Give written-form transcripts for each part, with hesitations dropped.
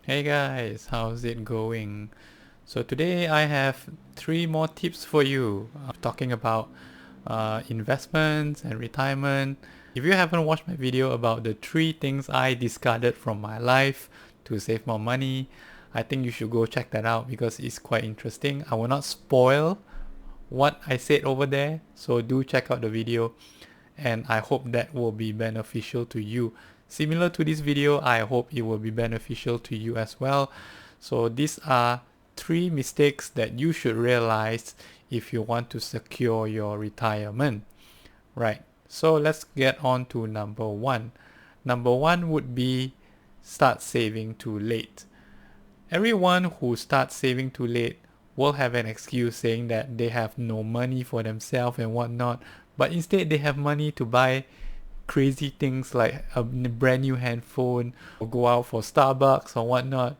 Hey guys, how's it going? So today I have 3 more tips for you. I'm talking about investments and retirement. If you haven't watched my video about the 3 things I discarded from my life to save more money, I think you should go check that out because it's quite interesting. I will not spoil what I said over there, so do check out the video and I hope that will be beneficial to you. Similar to this video, I hope it will be beneficial to you as well. So these are 3 mistakes that you should realize if you want to secure your retirement. Right, so let's get on to number 1. Number 1 would be start saving too late. Everyone who starts saving too late will have an excuse saying that they have no money for themselves and whatnot, but instead they have money to buy crazy things like a brand new handphone or go out for Starbucks or whatnot,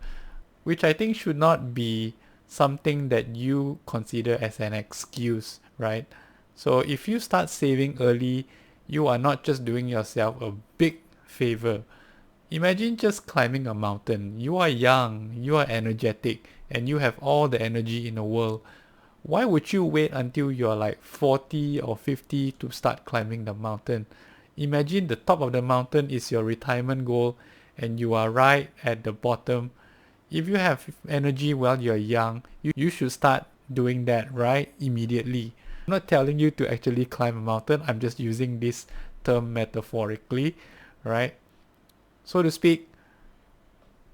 which I think should not be something that you consider as an excuse, right? So if you start saving early, you are not just doing yourself a big favor. Imagine just climbing a mountain. You are young, you are energetic, and you have all the energy in the world. Why would you wait until you're like 40 or 50 to start climbing the mountain? Imagine the top of the mountain is your retirement goal and you are right at the bottom. If you have energy while you're young, you should start doing that right immediately. I'm not telling you to actually climb a mountain. I'm just using this term metaphorically, right? So to speak,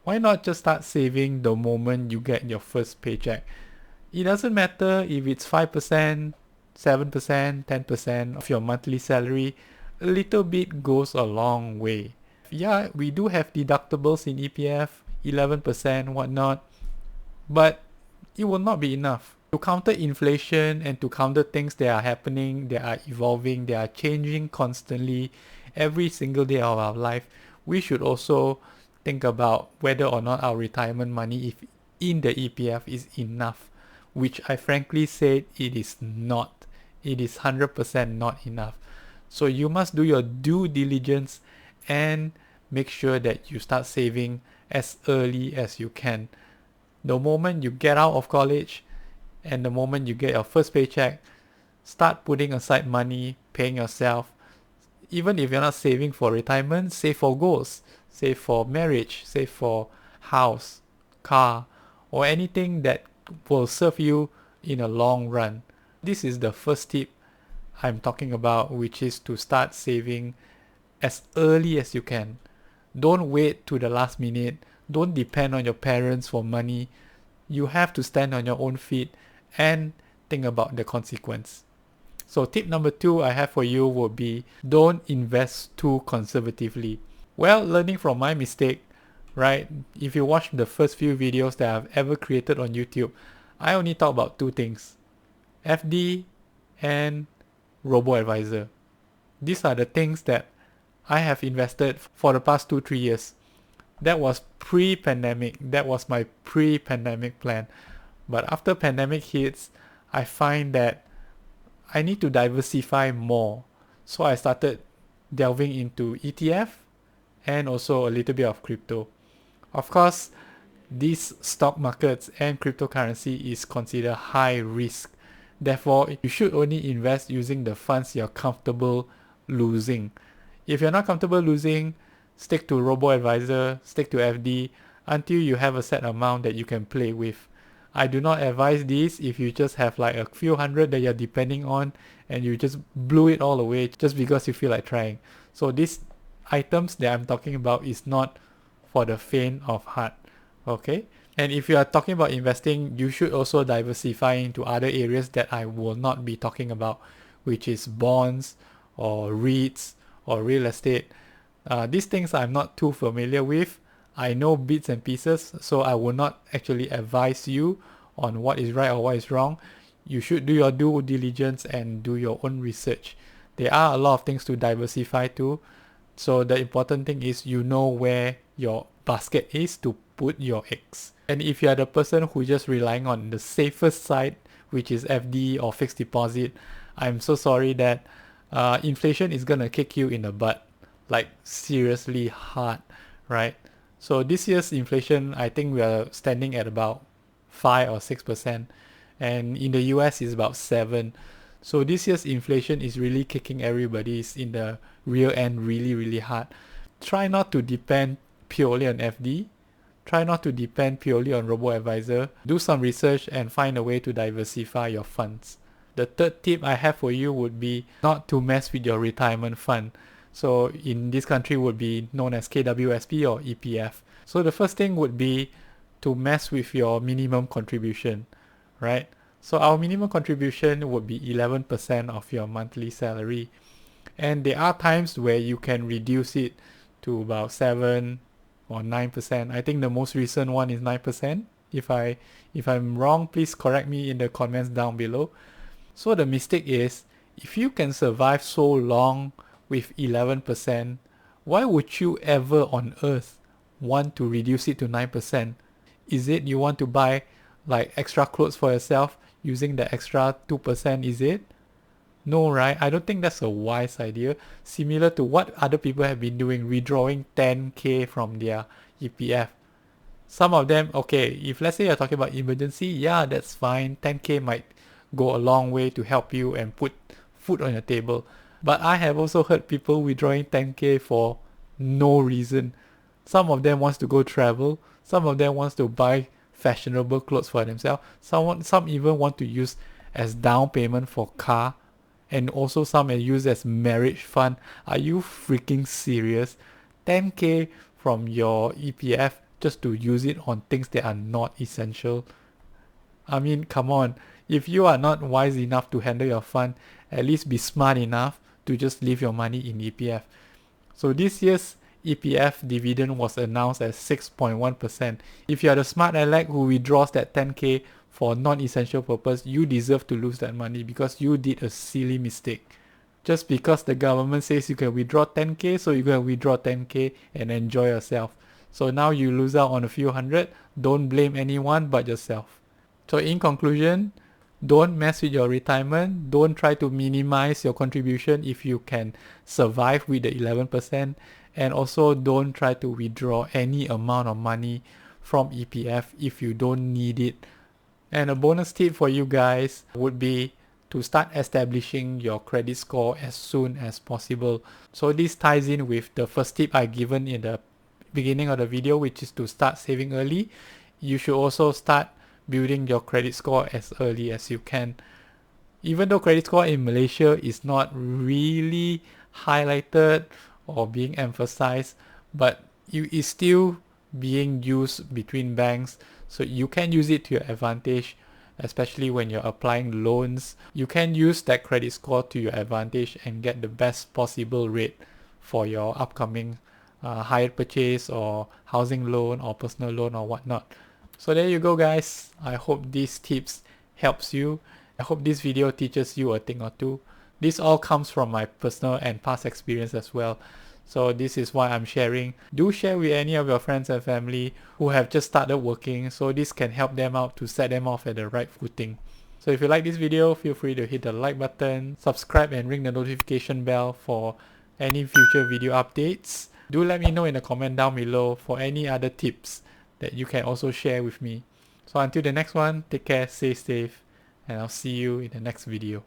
why not just start saving the moment you get your first paycheck? It doesn't matter if it's 5%, 7%, 10% of your monthly salary. A little bit goes a long way. Yeah, we do have deductibles in EPF, 11%, whatnot, but it will not be enough. To counter inflation and to counter things that are happening, that are evolving, that are changing constantly every single day of our life, we should also think about whether or not our retirement money if in the EPF is enough, which I frankly said it is not. It is 100% not enough. So you must do your due diligence and make sure that you start saving as early as you can. The moment you get out of college and the moment you get your first paycheck, start putting aside money, paying yourself. Even if you're not saving for retirement, save for goals, save for marriage, save for house, car, or anything that will serve you in a long run. This is the first tip I'm talking about, which is to start saving as early as you can. Don't wait to the last minute. Don't depend on your parents for money. You have to stand on your own feet and think about the consequence. So tip number 2 I have for you would be don't invest too conservatively. Well, learning from my mistake, right? If you watch the first few videos that I've ever created on YouTube, I only talk about 2 things: FD and robo-advisor. These are the things that I have invested for the past 2-3 years. That was pre-pandemic. That was my pre-pandemic plan. But after pandemic hits, I find that I need to diversify more. So I started delving into ETF and also a little bit of crypto. Of course, these stock markets and cryptocurrency is considered high risk. Therefore, you should only invest using the funds you're comfortable losing. If you're not comfortable losing, stick to robo-advisor, stick to FD until you have a set amount that you can play with. I do not advise this if you just have like a few hundred that you're depending on and you just blew it all away just because you feel like trying. So these items that I'm talking about is not for the faint of heart. Okay? And if you are talking about investing, you should also diversify into other areas that I will not be talking about, which is bonds or REITs or real estate. These things I'm not too familiar with. I know bits and pieces, so I will not actually advise you on what is right or what is wrong. You should do your due diligence and do your own research. There are a lot of things to diversify to, so the important thing is you know where your basket is to put your eggs. And if you are the person who just relying on the safest side, which is FD or fixed deposit, I'm so sorry that inflation is gonna kick you in the butt, like seriously hard, right? So this year's inflation, I think we are standing at about 5 or 6%, and in the US is about 7. So this year's inflation is really kicking everybody's in the rear end really, really hard. Try not to depend purely on FD. Try not to depend purely on robo-advisor. Do some research and find a way to diversify your funds. The third tip I have for you would be not to mess with your retirement fund. So in this country would be known as KWSP or EPF. So the first thing would be to mess with your minimum contribution, right? So our minimum contribution would be 11% of your monthly salary. And there are times where you can reduce it to about 7 or 9%. I think the most recent one is 9%. If I'm wrong, please correct me in the comments down below. So the mistake is, if you can survive so long with 11%, why would you ever on earth want to reduce it to 9%? Is it you want to buy like extra clothes for yourself using the extra 2%, is it? No, right? I don't think that's a wise idea. Similar to what other people have been doing, withdrawing 10k from their EPF. Some of them, okay, if let's say you're talking about emergency, yeah, that's fine. 10k might go a long way to help you and put food on your table. But I have also heard people withdrawing 10k for no reason. Some of them wants to go travel. Some of them wants to buy fashionable clothes for themselves. Some even want to use as down payment for car. And also some are used as marriage fund. Are you freaking serious? 10k from your EPF just to use it on things that are not essential? I mean, come on. If you are not wise enough to handle your fund, at least be smart enough to just leave your money in EPF. So this year's EPF dividend was announced as 6.1%. If you are the smart aleck who withdraws that 10k for non-essential purpose, you deserve to lose that money because you did a silly mistake. Just because the government says you can withdraw 10k, so you're going to withdraw 10k and enjoy yourself. So now you lose out on a few hundred. Don't blame anyone but yourself. So in conclusion, don't mess with your retirement. Don't try to minimize your contribution if you can survive with the 11%. And also don't try to withdraw any amount of money from EPF if you don't need it. And a bonus tip for you guys would be to start establishing your credit score as soon as possible. So this ties in with the first tip I given in the beginning of the video, which is to start saving early. You should also start building your credit score as early as you can. Even though credit score in Malaysia is not really highlighted or being emphasized, but it is still being used between banks, so you can use it to your advantage, especially when you're applying loans. You can use that credit score to your advantage and get the best possible rate for your upcoming hire purchase or housing loan or personal loan or whatnot. So there you go guys. I hope these tips helps you. I hope this video teaches you a thing or two. This all comes from my personal and past experience as well. So this is why I'm sharing. Do share with any of your friends and family who have just started working, so this can help them out to set them off at the right footing. So if you like this video, feel free to hit the like button, subscribe and ring the notification bell for any future video updates. Do let me know in the comment down below for any other tips that you can also share with me. So until the next one, take care, stay safe, and I'll see you in the next video.